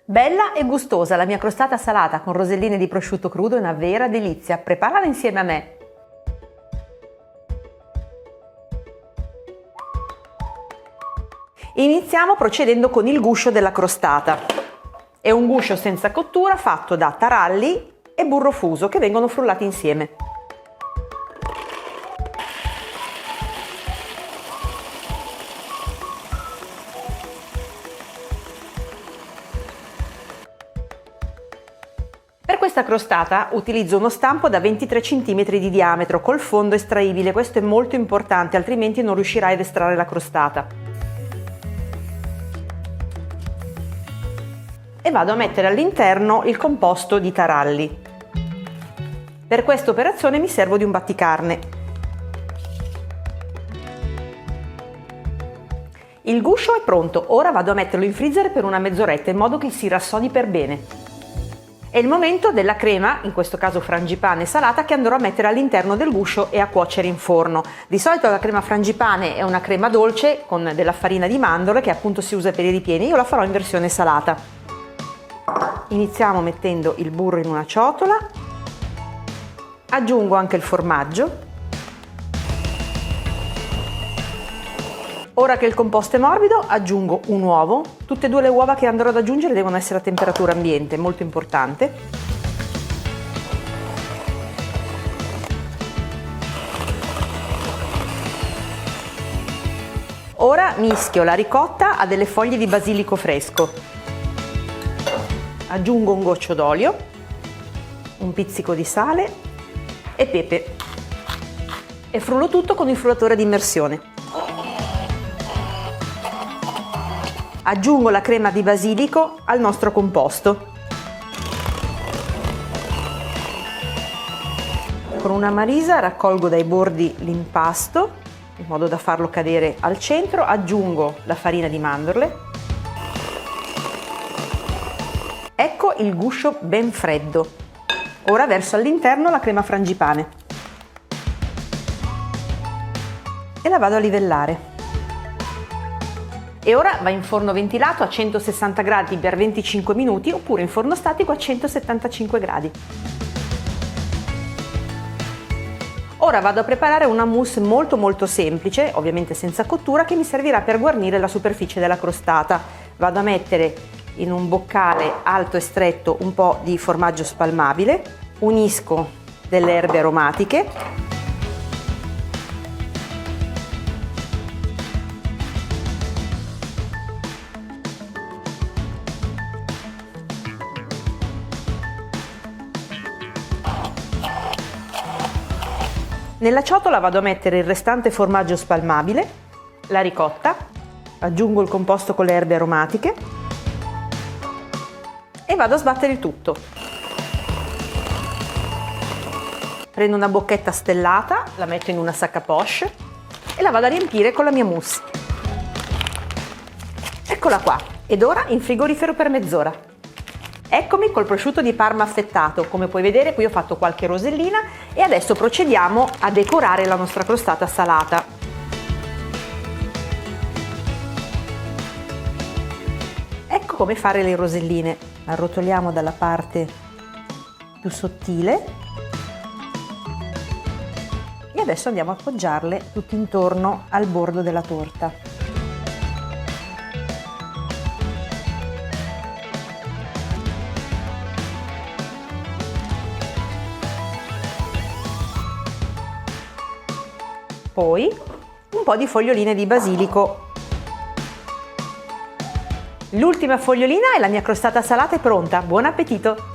Bella e gustosa, la mia crostata salata con roselline di prosciutto crudo è una vera delizia. Preparala insieme a me. Iniziamo procedendo con il guscio della crostata. È un guscio senza cottura fatto da taralli e burro fuso che vengono frullati insieme. Per questa crostata utilizzo uno stampo da 23 cm di diametro col fondo estraibile, questo è molto importante, altrimenti non riuscirai ad estrarre la crostata. E vado a mettere all'interno il composto di taralli. Per questa operazione mi servo di un batticarne. Il guscio è pronto, ora vado a metterlo in freezer per una mezz'oretta in modo che si rassodi per bene. È il momento della crema, in questo caso frangipane salata, che andrò a mettere all'interno del guscio e a cuocere in forno. Di solito la crema frangipane è una crema dolce con della farina di mandorle che appunto si usa per i ripieni, io la farò in versione salata. Iniziamo mettendo il burro in una ciotola, aggiungo anche il formaggio. Ora che il composto è morbido aggiungo un uovo, tutte e due le uova che andrò ad aggiungere devono essere a temperatura ambiente, molto importante. Ora mischio la ricotta a delle foglie di basilico fresco, aggiungo un goccio d'olio, un pizzico di sale e pepe e frullo tutto con il frullatore ad immersione. Aggiungo la crema di basilico al nostro composto. Con una marisa raccolgo dai bordi l'impasto in modo da farlo cadere al centro, aggiungo la farina di mandorle. Ecco il guscio ben freddo. Ora verso all'interno la crema frangipane e la vado a livellare. E ora va in forno ventilato a 160 gradi per 25 minuti oppure in forno statico a 175 gradi. Ora vado a preparare una mousse molto semplice, ovviamente senza cottura, che mi servirà per guarnire la superficie della crostata. Vado a mettere in un boccale alto e stretto un po' di formaggio spalmabile, unisco delle erbe aromatiche, nella ciotola vado a mettere il restante formaggio spalmabile, la ricotta, aggiungo il composto con le erbe aromatiche e vado a sbattere il tutto. Prendo una bocchetta stellata, la metto in una sac à poche e la vado a riempire con la mia mousse. Eccola qua, ed ora in frigorifero per mezz'ora. Eccomi col prosciutto di Parma affettato, come puoi vedere qui ho fatto qualche rosellina e adesso procediamo a decorare la nostra crostata salata. Ecco come fare le roselline, arrotoliamo dalla parte più sottile e adesso andiamo a appoggiarle tutte intorno al bordo della torta. Poi un po' di foglioline di basilico. L'ultima fogliolina e la mia crostata salata è pronta. Buon appetito!